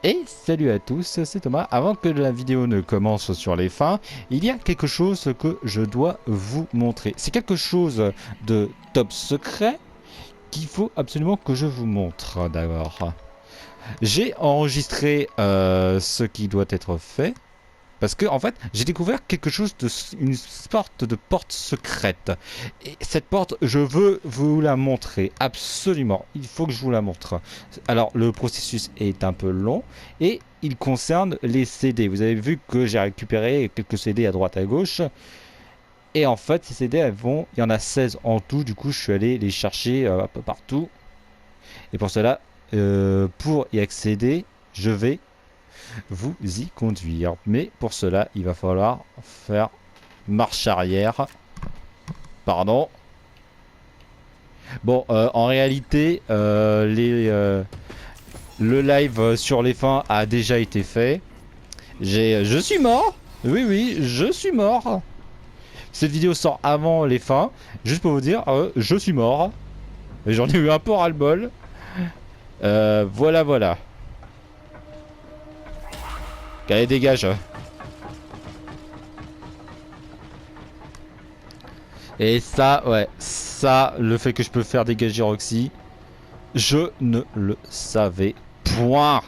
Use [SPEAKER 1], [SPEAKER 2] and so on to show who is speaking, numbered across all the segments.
[SPEAKER 1] Et salut à tous, c'est Thomas. Avant que la vidéo ne commence sur les fins, il y a quelque chose que je dois vous montrer. C'est quelque chose de top secret qu'il faut absolument que je vous montre d'abord. J'ai enregistré ce qui doit être fait. Parce que en fait, j'ai découvert quelque chose de une sorte de porte secrète. Et cette porte, je veux vous la montrer absolument. Il faut que je vous la montre. Alors, le processus est un peu long et il concerne les CD. Vous avez vu que j'ai récupéré quelques CD à droite à gauche. Et en fait, ces CD, elles vont, il y en a 16 en tout. Du coup, je suis allé les chercher un peu partout. Et pour cela, pour y accéder, je vais vous y conduire. Mais pour cela, il va falloir faire marche arrière. Pardon. Bon, en réalité, le live sur les fins a déjà été fait. Je suis mort. Oui, oui, je suis mort. Cette vidéo sort avant les fins. Juste pour vous dire, je suis mort. J'en ai eu un peu ras-le-bol. Voilà, voilà. Allez, dégage. Et ça, ouais, ça, le fait que je peux faire dégager Roxy, je ne le savais point.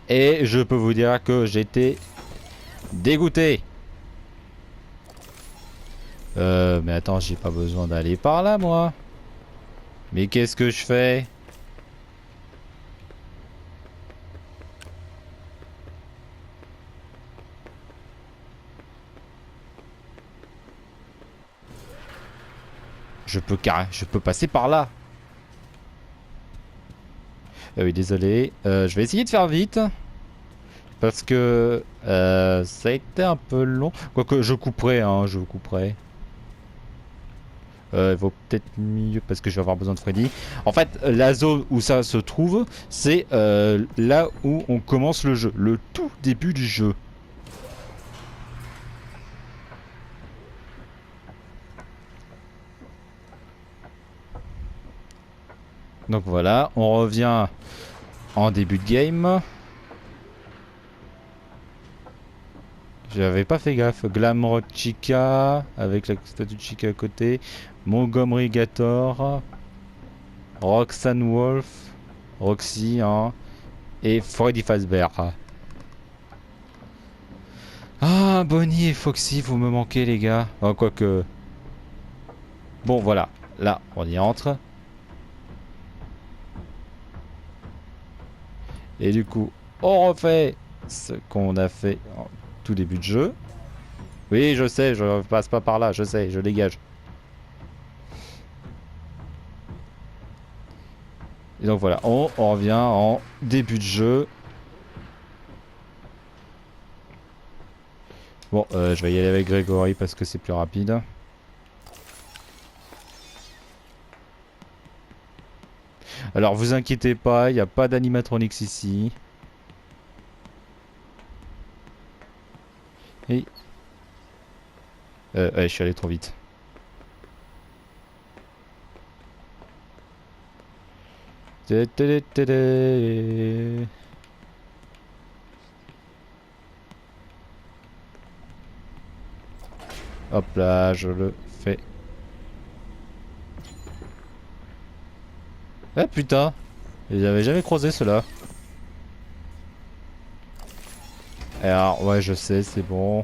[SPEAKER 1] Et je peux vous dire que j'étais dégoûté. Mais attends, j'ai pas besoin d'aller par là, moi. Mais qu'est-ce que je fais? Je peux passer par là. Oui, désolé. Je vais essayer de faire vite. Parce que ça a été un peu long. Quoique je couperai, hein, je couperai. Il vaut peut-être mieux parce que je vais avoir besoin de Freddy. En fait, la zone où ça se trouve, c'est là où on commence le jeu. Le tout début du jeu. Donc voilà, on revient en début de game. J'avais pas fait gaffe. Glamrock Chica, avec la statue de Chica à côté. Montgomery Gator. Roxanne Wolf. Roxy, hein. Et Freddy Fazbear. Ah, Bonnie et Foxy, vous me manquez, les gars. Oh, quoique. Bon, voilà. Là, on y entre. Et du coup, on refait ce qu'on a fait en tout début de jeu. Oui, je sais, je passe pas par là, je sais, je dégage. Et donc voilà, on revient en début de jeu. Bon, je vais y aller avec Grégory parce que c'est plus rapide. Alors vous inquiétez pas, il n'y a pas d'animatronics ici. Et... ouais, je suis allé trop vite. Hop là, je le fais. Ah putain, j'avais jamais croisé cela. Alors ouais, je sais, c'est bon.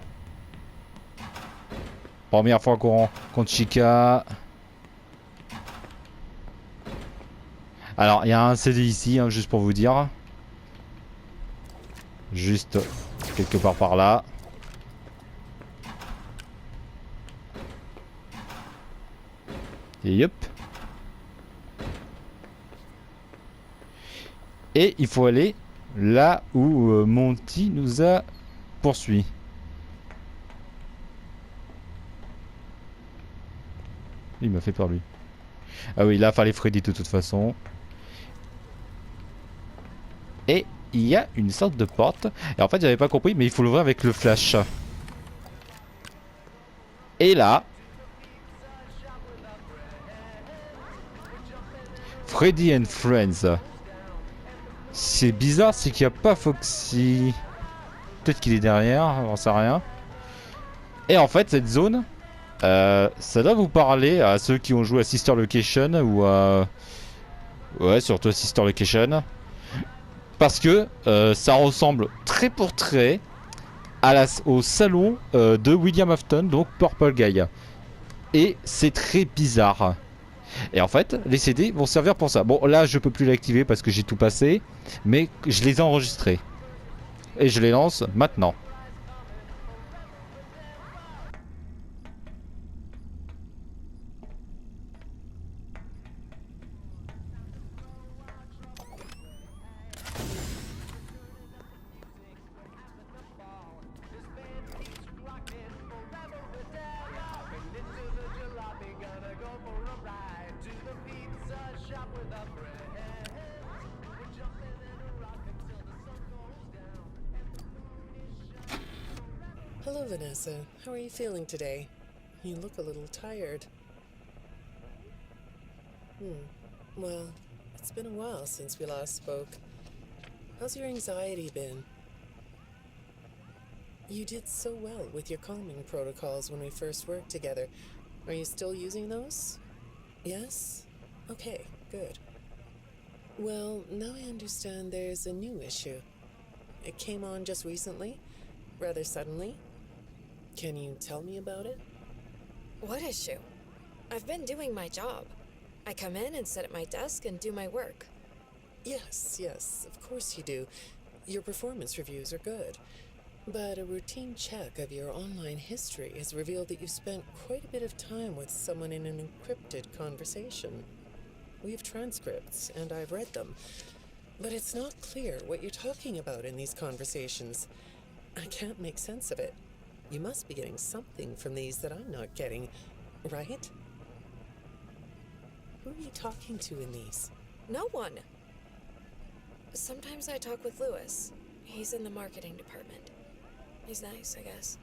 [SPEAKER 1] Première fois qu'on contre Chica. Alors il y a un CD ici, hein, juste pour vous dire. Juste quelque part par là. Et yep. Et il faut aller là où Monty nous a poursuivi. Il m'a fait peur lui. Ah oui, là fallait Freddy de toute façon. Et il y a une sorte de porte. Et en fait j'avais pas compris, mais il faut l'ouvrir avec le flash. Et là, Freddy and Friends. C'est bizarre, c'est qu'il n'y a pas Foxy. Peut-être qu'il est derrière, on sait rien. Et en fait, cette zone, ça doit vous parler à ceux qui ont joué à Sister Location ou à... Ouais, surtout à Sister Location. Parce que ça ressemble trait pour trait au salon de William Afton, donc Purple Guy. Et c'est très bizarre. Et en fait, les CD vont servir pour ça. Bon, là, je peux plus l'activer parce que j'ai tout passé, mais je les ai enregistrés. Et je les lance maintenant.
[SPEAKER 2] Hello, Vanessa. How are you feeling today? You look a little tired. Well, it's been a while since we last spoke. How's your anxiety been? You did so well with your calming protocols when we first worked together. Are you still using those? Yes? Okay, good. Well, now I understand there's a new issue. It came on just recently, rather suddenly. Can you tell me about it?
[SPEAKER 3] What issue? I've been doing my job. I come in and sit at my desk and do my work.
[SPEAKER 2] Yes, of course you do. Your performance reviews are good. But a routine check of your online history has revealed that you've spent quite a bit of time with someone in an encrypted conversation. We have transcripts, and I've read them. But it's not clear what you're talking about in these conversations. I can't make sense of it. You must be getting something from these that I'm not getting, right? Who are you talking to in these?
[SPEAKER 3] No one. Sometimes I talk with Lewis. He's in the marketing department. He's nice, I guess.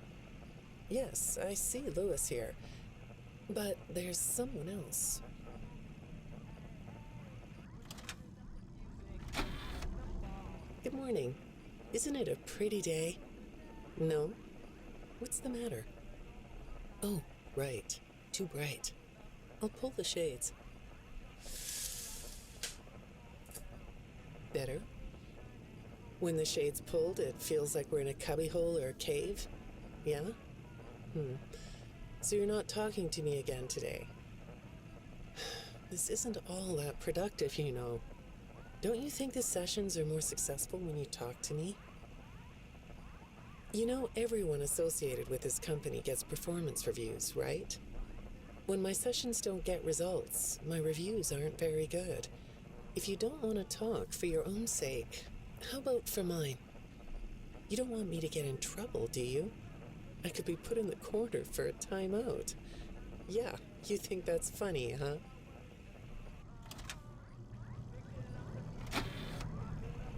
[SPEAKER 2] Yes, I see Lewis here. But there's someone else. Good morning. Isn't it a pretty day? No? What's the matter? Oh, right. Too bright. I'll pull the shades. Better? When the shade's pulled, it feels like we're in a cubbyhole or a cave? Yeah? So you're not talking to me again today? This isn't all that productive, you know. Don't you think the sessions are more successful when you talk to me? You know, everyone associated with this company gets performance reviews, right? When my sessions don't get results, my reviews aren't very good. If you don't want to talk for your own sake, how about for mine? You don't want me to get in trouble, do you? I could be put in the corner for a timeout. Yeah, you think that's funny, huh?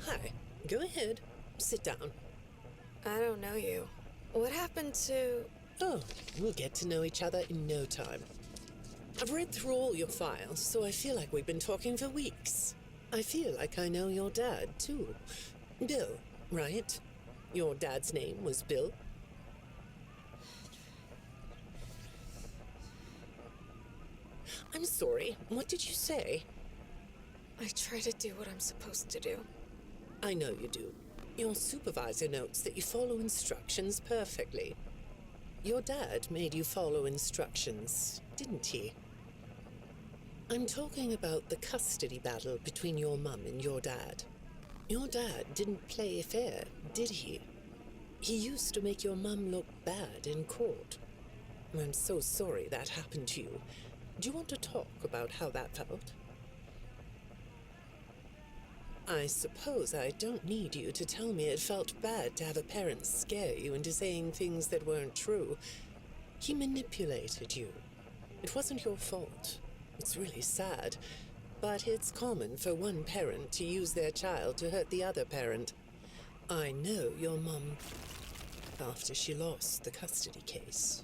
[SPEAKER 2] Hi, go ahead. Sit down.
[SPEAKER 3] I don't know you. What happened to...
[SPEAKER 2] Oh, we'll get to know each other in no time. I've read through all your files, so I feel like we've been talking for weeks. I feel like I know your dad, too. Bill, right? Your dad's name was Bill? I'm sorry, what did you say?
[SPEAKER 3] I try to do what I'm supposed to do.
[SPEAKER 2] I know you do. Your supervisor notes that you follow instructions perfectly. Your dad made you follow instructions, didn't he? I'm talking about the custody battle between your mum and your dad. Your dad didn't play fair, did he? He used to make your mum look bad in court. I'm so sorry that happened to you. Do you want to talk about how that felt? I suppose I don't need you to tell me it felt bad to have a parent scare you into saying things that weren't true. He manipulated you. It wasn't your fault. It's really sad, but it's common for one parent to use their child to hurt the other parent. I know your mum after she lost the custody case.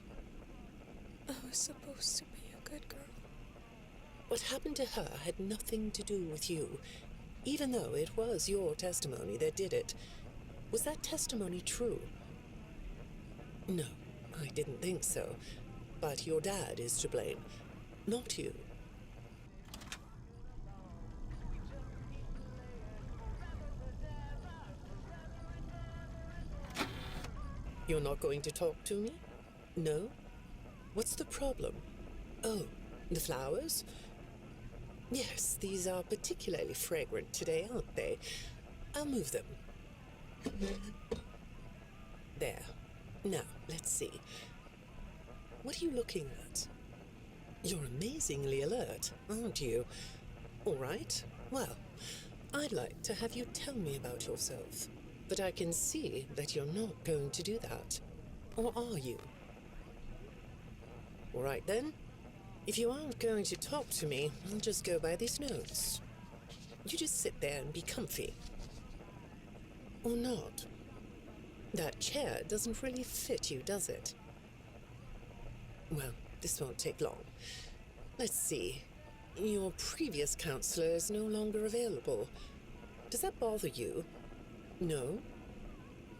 [SPEAKER 3] I was supposed to be a good girl.
[SPEAKER 2] What happened to her had nothing to do with you. even though it was your testimony that did it. Was that testimony true? No, I didn't think so. But your dad is to blame, not you. You're not going to talk to me? No? What's the problem? Oh, the flowers? Yes, these are particularly fragrant today, aren't they? I'll move them. There. Now, let's see. What are you looking at? You're amazingly alert, aren't you? All right. Well, I'd like to have you tell me about yourself. But I can see that you're not going to do that. Or are you? All right then. If you aren't going to talk to me, I'll just go by these notes. You just sit there and be comfy. Or not. That chair doesn't really fit you, does it? Well, this won't take long. Let's see. Your previous counselor is no longer available. Does that bother you? No?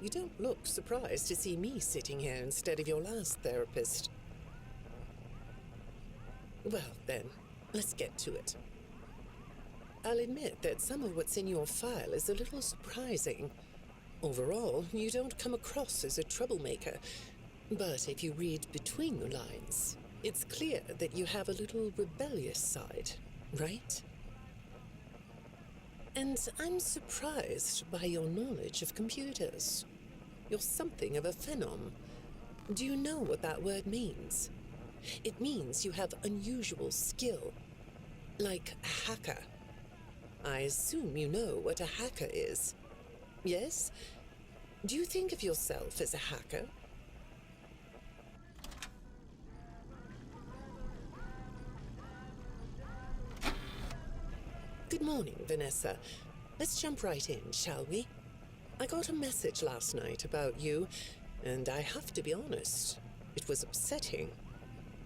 [SPEAKER 2] You don't look surprised to see me sitting here instead of your last therapist. Well, then, let's get to it. I'll admit that some of what's in your file is a little surprising. Overall, you don't come across as a troublemaker. But if you read between the lines, it's clear that you have a little rebellious side, right? And I'm surprised by your knowledge of computers. You're something of a phenom. Do you know what that word means? It means you have unusual skill, like a hacker. I assume you know what a hacker is. Yes? Do you think of yourself as a hacker? Good morning, Vanessa. Let's jump right in, shall we? I got a message last night about you, and I have to be honest, it was upsetting.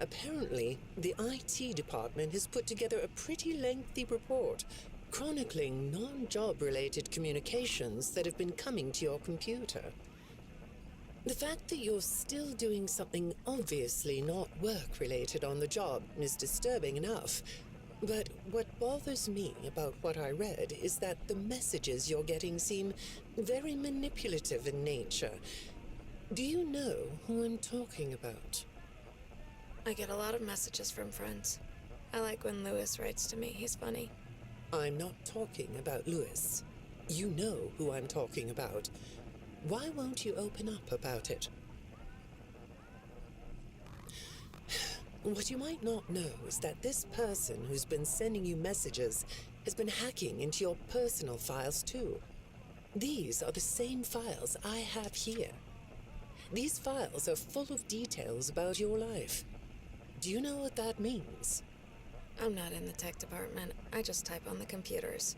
[SPEAKER 2] Apparently, the IT department has put together a pretty lengthy report chronicling non-job-related communications that have been coming to your computer. The fact that you're still doing something obviously not work-related on the job is disturbing enough. But what bothers me about what I read is that the messages you're getting seem very manipulative in nature. Do you know who I'm talking about?
[SPEAKER 3] I get a lot of messages from friends. I like when Lewis writes to me. He's funny.
[SPEAKER 2] I'm not talking about Lewis. You know who I'm talking about. Why won't you open up about it? What you might not know is that this person who's been sending you messages has been hacking into your personal files too. These are the same files I have here. These files are full of details about your life. Do you know what that means?
[SPEAKER 3] I'm not in the tech department. I just type on the computers.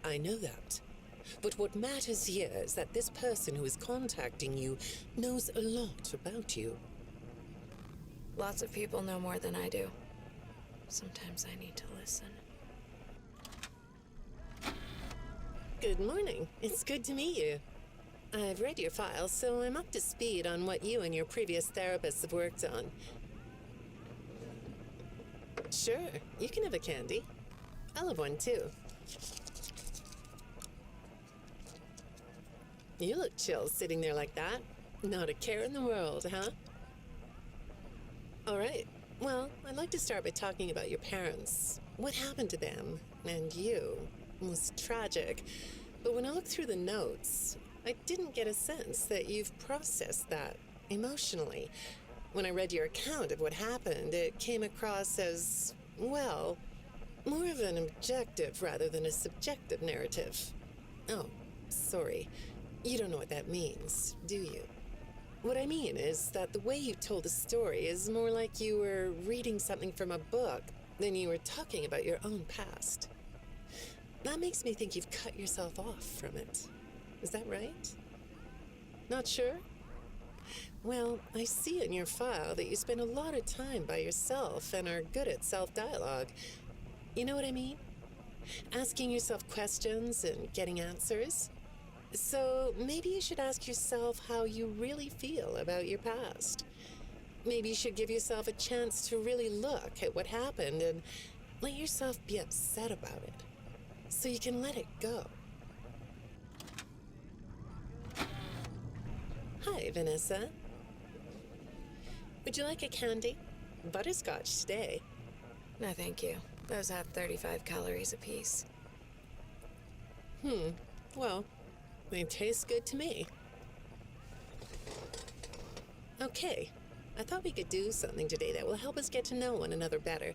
[SPEAKER 2] I know that. But what matters here is that this person who is contacting you knows a lot about you.
[SPEAKER 3] Lots of people know more than I do. Sometimes I need to listen.
[SPEAKER 2] Good morning. It's good to meet you. I've read your files, so I'm up to speed on what you and your previous therapists have worked on. Sure, you can have a candy. I'll have one too. You look chill sitting there like that. Not a care in the world, huh? All right. Well, I'd like to start by talking about your parents. What happened to them and you was tragic. But when I looked through the notes, I didn't get a sense that you've processed that emotionally. When I read your account of what happened, it came across as, well, more of an objective rather than a subjective narrative. Oh, sorry. You don't know what that means, do you? What I mean is that the way you told the story is more like you were reading something from a book than you were talking about your own past. That makes me think you've cut yourself off from it. Is that right? Not sure? Well, I see in your file that you spend a lot of time by yourself and are good at self-dialogue. You know what I mean? asking yourself questions and getting answers. So maybe you should ask yourself how you really feel about your past. Maybe you should give yourself a chance to really look at what happened and let yourself be upset about it, so you can let it go. Hi, Vanessa. Would you like a candy? Butterscotch today.
[SPEAKER 3] No, thank you. Those have 35 calories apiece.
[SPEAKER 2] Well, they taste good to me. Okay, I thought we could do something today that will help us get to know one another better.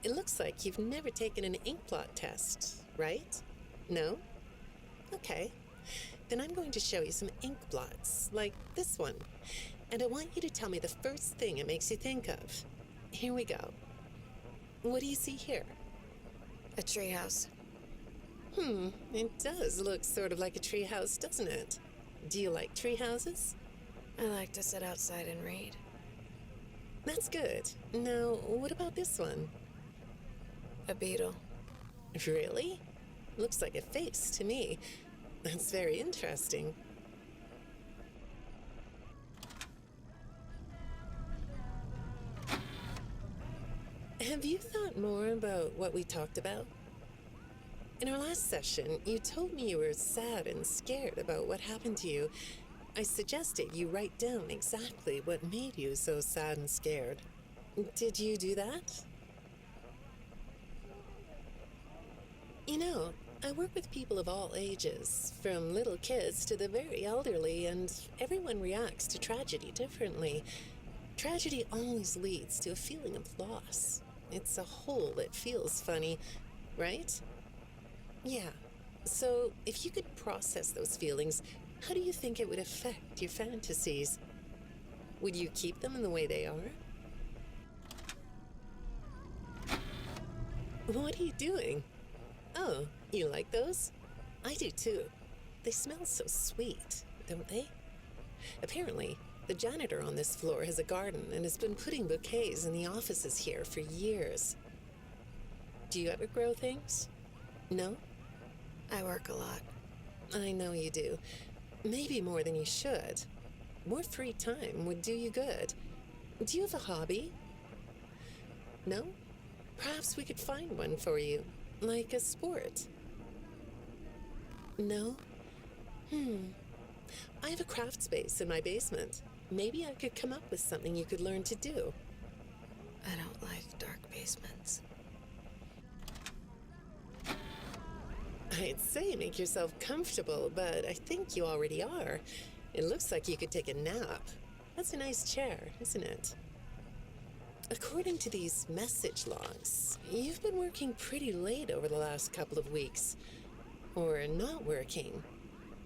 [SPEAKER 2] It looks like you've never taken an ink blot test, right? No? Okay. Then I'm going to show you some ink blots, like this one. And I want you to tell me the first thing it makes you think of. Here we go. What do you see here?
[SPEAKER 3] A treehouse.
[SPEAKER 2] It does look sort of like a treehouse, doesn't it? Do you like treehouses?
[SPEAKER 3] I like to sit outside and read.
[SPEAKER 2] That's good. Now, what about this one?
[SPEAKER 3] A beetle.
[SPEAKER 2] Really? Looks like a face to me. That's very interesting. Have you thought more about what we talked about? In our last session, you told me you were sad and scared about what happened to you. I suggested you write down exactly what made you so sad and scared. Did you do that? You know, I work with people of all ages, from little kids to the very elderly, and everyone reacts to tragedy differently. Tragedy always leads to a feeling of loss. It's a hole that feels funny, right? Yeah. So, if you could process those feelings, how do you think it would affect your fantasies? Would you keep them in the way they are? What are you doing? Oh, you like those? I do too. They smell so sweet, don't they? Apparently, the janitor on this floor has a garden and has been putting bouquets in the offices here for years. Do you ever grow things? No?
[SPEAKER 3] I work a lot.
[SPEAKER 2] I know you do. Maybe more than you should. More free time would do you good. Do you have a hobby? No? Perhaps we could find one for you, like a sport. No? I have a craft space in my basement. Maybe I could come up with something you could learn to do.
[SPEAKER 3] I don't like dark basements.
[SPEAKER 2] I'd say make yourself comfortable, but I think you already are. It looks like you could take a nap. That's a nice chair, isn't it? According to these message logs, you've been working pretty late over the last couple of weeks. Or not working.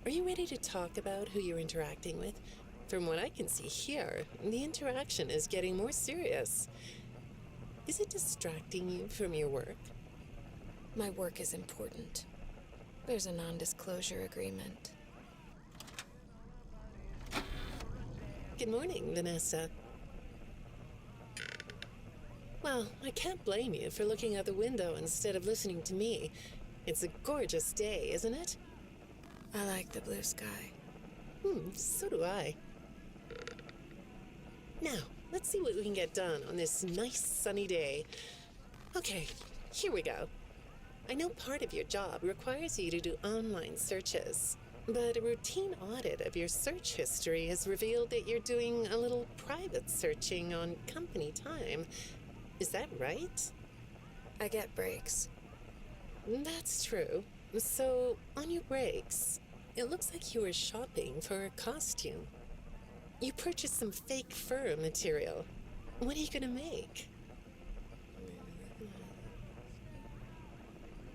[SPEAKER 2] Are you ready to talk about who you're interacting with? From what I can see here, the interaction is getting more serious. Is it distracting you from your work?
[SPEAKER 3] My work is important. There's a non-disclosure agreement.
[SPEAKER 2] Good morning, Vanessa. Well, I can't blame you for looking out the window instead of listening to me. It's a gorgeous day, isn't it?
[SPEAKER 3] I like the blue sky.
[SPEAKER 2] So do I. Now, let's see what we can get done on this nice sunny day. Okay, here we go. I know part of your job requires you to do online searches, but a routine audit of your search history has revealed that you're doing a little private searching on company time. Is that right?
[SPEAKER 3] I get breaks.
[SPEAKER 2] That's true. So, on your breaks, it looks like you were shopping for a costume. You purchased some fake fur material. What are you gonna make?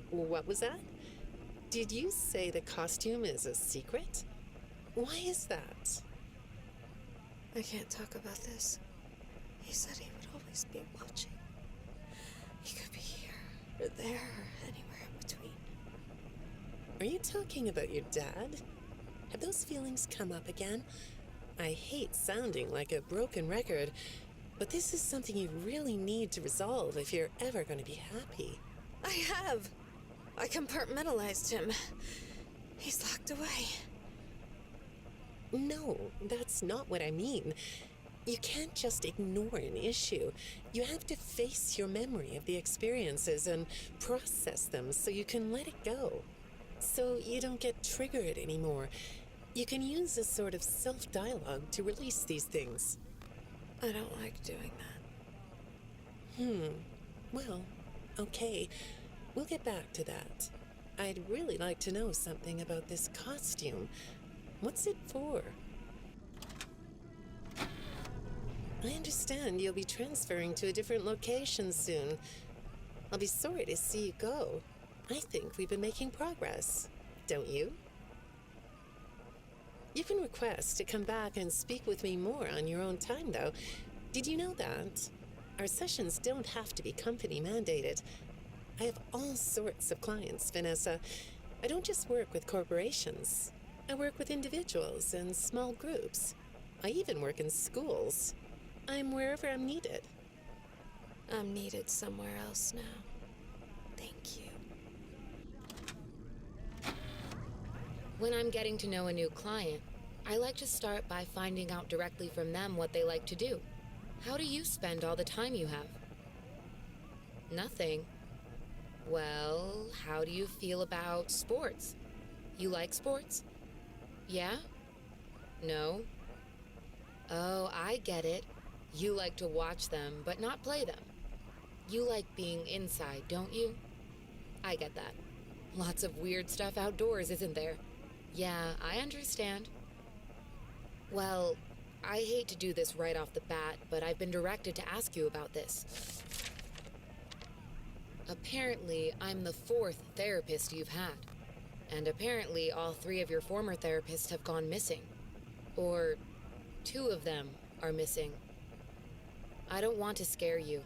[SPEAKER 2] What was that? Did you say the costume is a secret? Why is that?
[SPEAKER 3] I can't talk about this. He said he would always be watching. He could be here, or there, or anywhere in between.
[SPEAKER 2] Are you talking about your dad? Have those feelings come up again? I hate sounding like a broken record, but this is something you really need to resolve if you're ever going to be happy.
[SPEAKER 3] I have! I compartmentalized him. He's locked away.
[SPEAKER 2] No, that's not what I mean. You can't just ignore an issue. You have to face your memory of the experiences and process them so you can let it go. So you don't get triggered anymore. You can use a sort of self-dialogue to release these things.
[SPEAKER 3] I don't like doing that.
[SPEAKER 2] Well, okay. We'll get back to that. I'd really like to know something about this costume. What's it for? I understand you'll be transferring to a different location soon. I'll be sorry to see you go. I think we've been making progress, don't you? You can request to come back and speak with me more on your own time, though. Did you know that? Our sessions don't have to be company mandated. I have all sorts of clients, Vanessa. I don't just work with corporations. I work with individuals and small groups. I even work in schools. I'm wherever I'm needed.
[SPEAKER 3] I'm needed somewhere else now. Thank you.
[SPEAKER 4] When I'm getting to know a new client, I like to start by finding out directly from them what they like to do. How do you spend all the time you have? Nothing. Well, how do you feel about sports? You like sports? Yeah? No? Oh, I get it. You like to watch them, but not play them. You like being inside, don't you? I get that. Lots of weird stuff outdoors, isn't there? Yeah, I understand. Well, I hate to do this right off the bat, but I've been directed to ask you about this. Apparently, I'm the 4th therapist you've had. And apparently, all 3 of your former therapists have gone missing. Or 2 of them are missing. I don't want to scare you,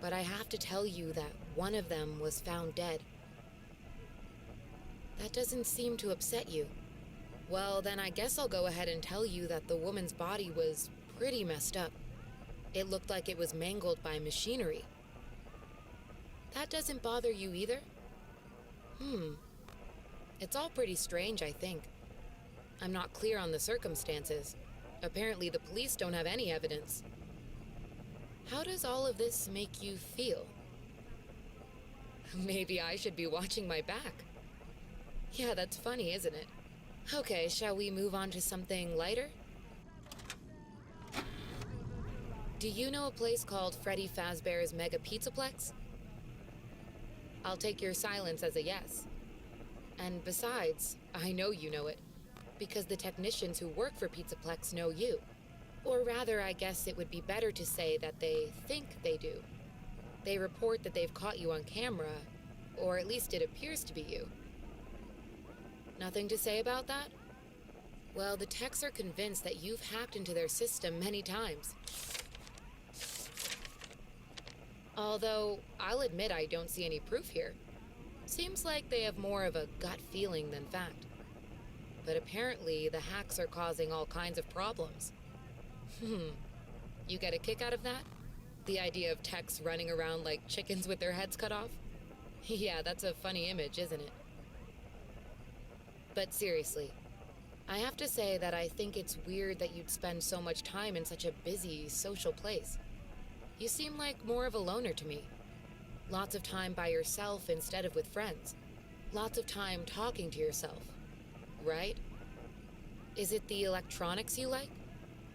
[SPEAKER 4] but I have to tell you that one of them was found dead. That doesn't seem to upset you. Well, then I guess I'll go ahead and tell you that the woman's body was pretty messed up. It looked like it was mangled by machinery. That doesn't bother you either? It's all pretty strange, I think. I'm not clear on the circumstances. Apparently the police don't have any evidence. How does all of this make you feel? Maybe I should be watching my back. Yeah, that's funny, isn't it? Okay, shall we move on to something lighter? Do you know a place called Freddy Fazbear's Mega Pizzaplex? I'll take your silence as a yes. And besides, I know you know it, because the technicians who work for Pizzaplex know you. Or rather, I guess it would be better to say that they think they do. They report that they've caught you on camera, or at least it appears to be you. Nothing to say about that? Well, the techs are convinced that you've hacked into their system many times. Although, I'll admit I don't see any proof here. Seems like they have more of a gut feeling than fact. But apparently, the hacks are causing all kinds of problems. You get a kick out of that? The idea of techs running around like chickens with their heads cut off? Yeah, that's a funny image, isn't it? But seriously, I have to say that I think it's weird that you'd spend so much time in such a busy, social place. You seem like more of a loner to me. Lots of time by yourself instead of with friends. Lots of time talking to yourself. Right? Is it the electronics you like?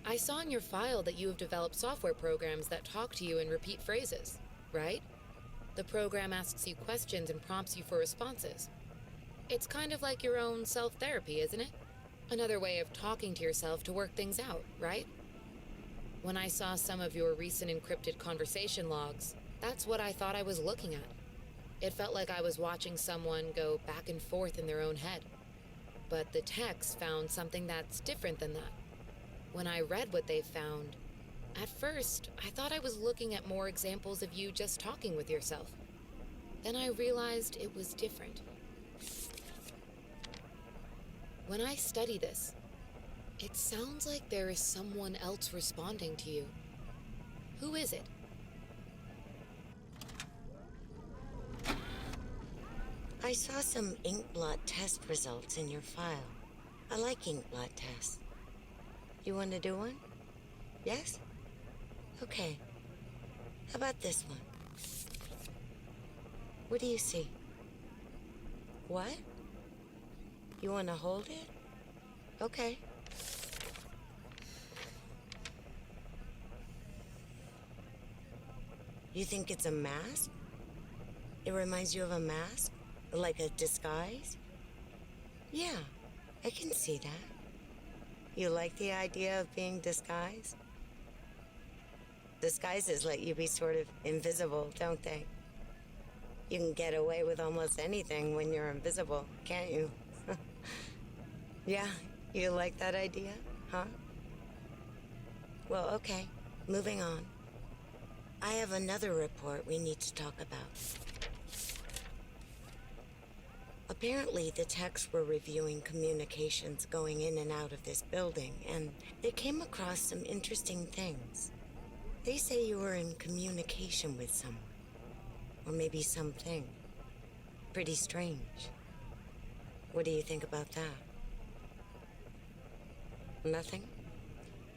[SPEAKER 4] I saw in your file that you have developed software programs that talk to you in repeat phrases, right? The program asks you questions and prompts you for responses. It's kind of like your own self-therapy, isn't it? Another way of talking to yourself to work things out, right? When I saw some of your recent encrypted conversation logs, that's what I thought I was looking at. It felt like I was watching someone go back and forth in their own head. But the techs found something that's different than that. When I read what they found, at first, I thought I was looking at more examples of you just talking with yourself. Then I realized it was different. When I study this, it sounds like there is someone else responding to you. Who is it?
[SPEAKER 5] I saw some ink blot test results in your file. I like ink blot tests. You want to do one? Yes? Okay. How about this one? What do you see? What? You want to hold it? Okay. You think it's a mask? It reminds you of a mask? Like a disguise? Yeah, I can see that. You like the idea of being disguised? Disguises let you be sort of invisible, don't they? You can get away with almost anything when you're invisible, can't you? Yeah, you like that idea, huh? Well, okay, moving on. I have another report we need to talk about. Apparently, the techs were reviewing communications going in and out of this building, and they came across some interesting things. They say you were in communication with someone, or maybe something. Pretty strange. What do you think about that? Nothing?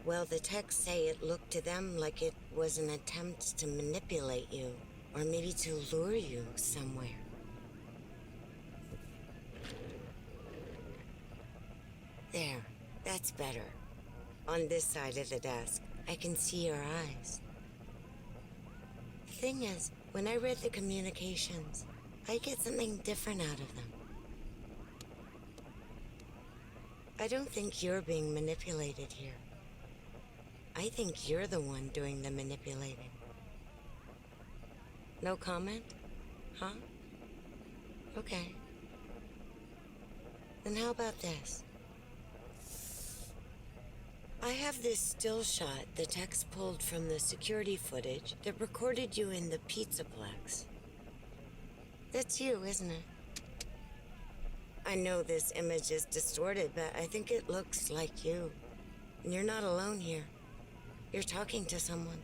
[SPEAKER 5] Well, the techs say it looked to them like it was an attempt to manipulate you, or maybe to lure you somewhere. There, that's better. On this side of the desk, I can see your eyes. The thing is, when I read the communications, I get something different out of them. I don't think you're being manipulated here. I think you're the one doing the manipulating. No comment? Huh? Okay. Then how about this? I have this still shot the techs pulled from the security footage that recorded you in the Pizzaplex. That's you, isn't it? I know this image is distorted, but I think it looks like you. And you're not alone here. You're talking to someone.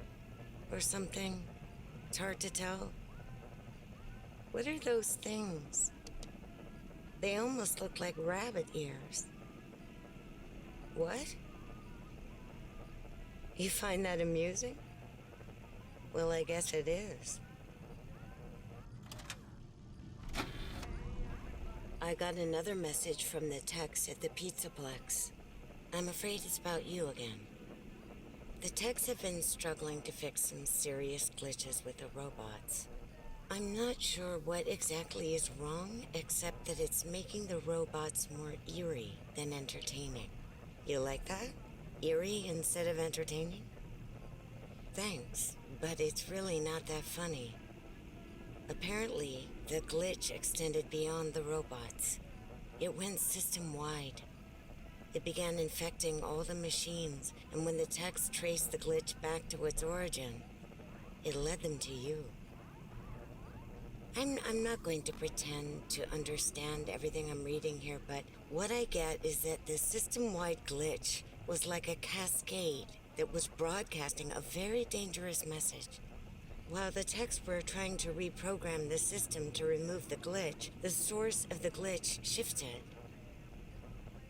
[SPEAKER 5] Or something. It's hard to tell. What are those things? They almost look like rabbit ears. What? You find that amusing? Well, I guess it is. I got another message from the techs at the Pizzaplex. I'm afraid it's about you again. The techs have been struggling to fix some serious glitches with the robots. I'm not sure what exactly is wrong, except that it's making the robots more eerie than entertaining. You like that? Eerie instead of entertaining? Thanks, but it's really not that funny. Apparently, the glitch extended beyond the robots. It went system-wide. It began infecting all the machines, and when the techs traced the glitch back to its origin, it led them to you. I'm not going to pretend to understand everything I'm reading here, but what I get is that the system-wide glitch was like a cascade that was broadcasting a very dangerous message. While the techs were trying to reprogram the system to remove the glitch, the source of the glitch shifted.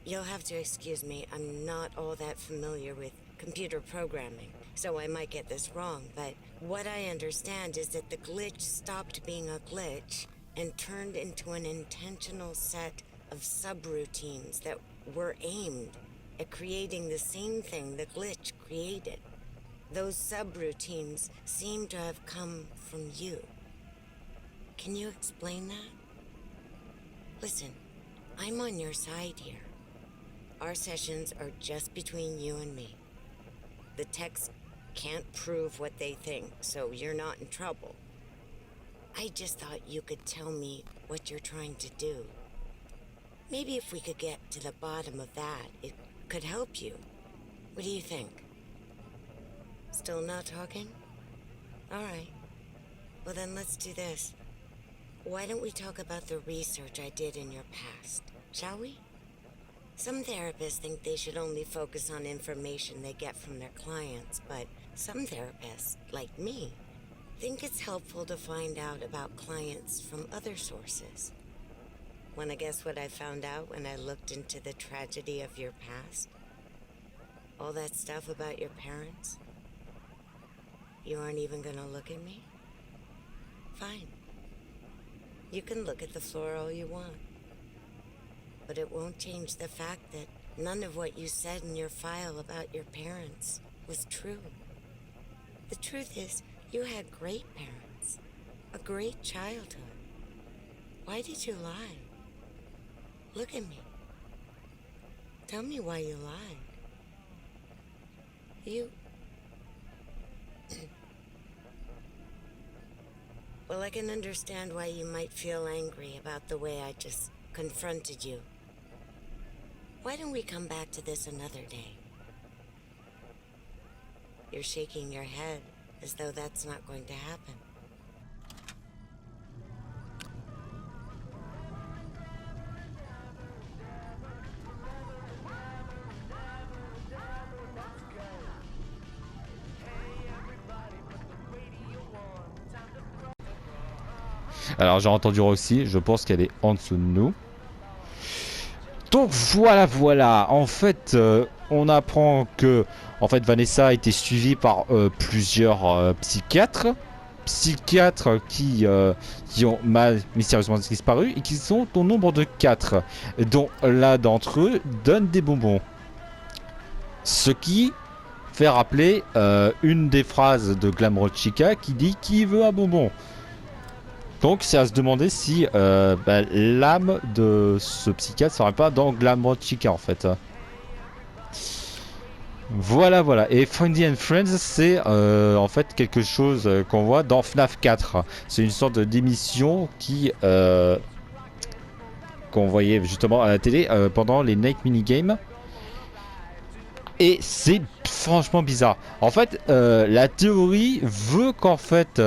[SPEAKER 5] You'll have to excuse me, I'm not all that familiar with computer programming, so I might get this wrong, but what I understand is that the glitch stopped being a glitch and turned into an intentional set of subroutines that were aimed at creating the same thing the glitch created. Those subroutines seem to have come from you. Can you explain that? Listen, I'm on your side here. Our sessions are just between you and me. The techs can't prove what they think, so you're not in trouble. I just thought you could tell me what you're trying to do. Maybe if we could get to the bottom of that, it could help you. What do you think? Still not talking? All right. Well, then let's do this. Why don't we talk about the research I did in your past, shall we? Some therapists think they should only focus on information they get from their clients, but some therapists, like me, think it's helpful to find out about clients from other sources. Wanna guess what I found out when I looked into the tragedy of your past? All that stuff about your parents? You aren't even gonna look at me? Fine. You can look at the floor all you want. But it won't change the fact that none of what you said in your file about your parents was true. The truth is, you had great parents, a great childhood. Why did you lie? Look at me. Tell me why you lied. You... Well, I can understand why you might feel angry about the way I just confronted you. Why don't we come back to this another day? You're shaking your head as though that's not going to happen.
[SPEAKER 1] Alors j'ai entendu Roxy, je pense qu'elle est en dessous de nous. Donc voilà, en fait on apprend que en fait Vanessa a été suivie par plusieurs psychiatres qui ont mystérieusement disparu et qui sont au nombre de 4, dont l'un d'entre eux donne des bonbons. Ce qui fait rappeler une des phrases de Glamroad Chica qui dit « Qui veut un bonbon ?» Donc c'est à se demander si l'âme de ce psychiatre serait pas dans Glamroad Chica en fait. Voilà. Et Friendly and Friends, c'est en fait quelque chose qu'on voit dans FNAF 4. C'est une sorte d'émission qu'on voyait justement à la télé pendant les Night Minigames. Et c'est franchement bizarre. En fait, la théorie veut qu'en fait,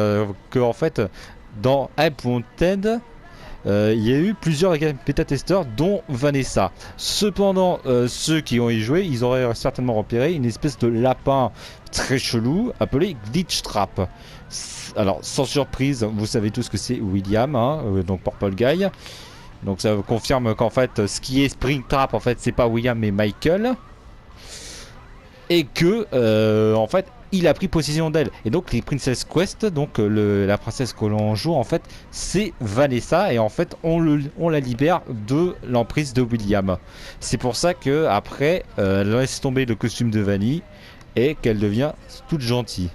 [SPEAKER 1] dans Hype Wanted, il y a eu plusieurs bêta-testeurs, dont Vanessa. Cependant, ceux qui ont y joué, ils auraient certainement repéré une espèce de lapin très chelou appelé Glitch Trap. Alors, sans surprise, vous savez tous que c'est William, hein, donc Purple Guy. Donc ça confirme qu'en fait, ce qui est Springtrap, en fait, c'est pas William mais Michael. Et que, en fait, il a pris possession d'elle. Et donc les Princess Quest, donc la princesse que l'on joue en fait, c'est Vanessa et en fait on la libère de l'emprise de William. C'est pour ça que après elle laisse tomber le costume de Vanille et qu'elle devient toute gentille.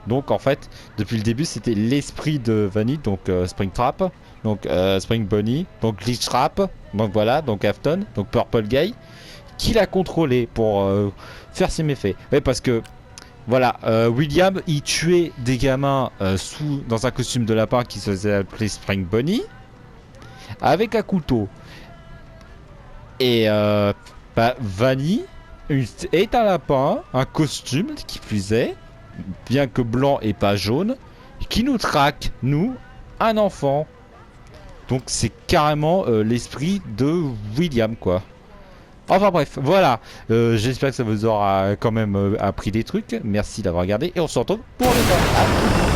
[SPEAKER 1] Donc en fait depuis le début c'était l'esprit de Vanille, donc Springtrap, donc Spring Bunny, donc Glitch Trap, donc voilà, donc Afton, donc Purple Guy, qui l'a contrôlé pour faire ses méfaits. Ouais, parce que voilà, William, il tuait des gamins dans un costume de lapin qui se faisait appeler Spring Bunny, avec un couteau. Et Vanny est un lapin, un costume qui plus est, bien que blanc et pas jaune, qui nous traque, nous, un enfant. Donc c'est carrément l'esprit de William, quoi. Enfin bref, voilà. J'espère que ça vous aura quand même appris des trucs. Merci d'avoir regardé et on se retrouve pour le temps.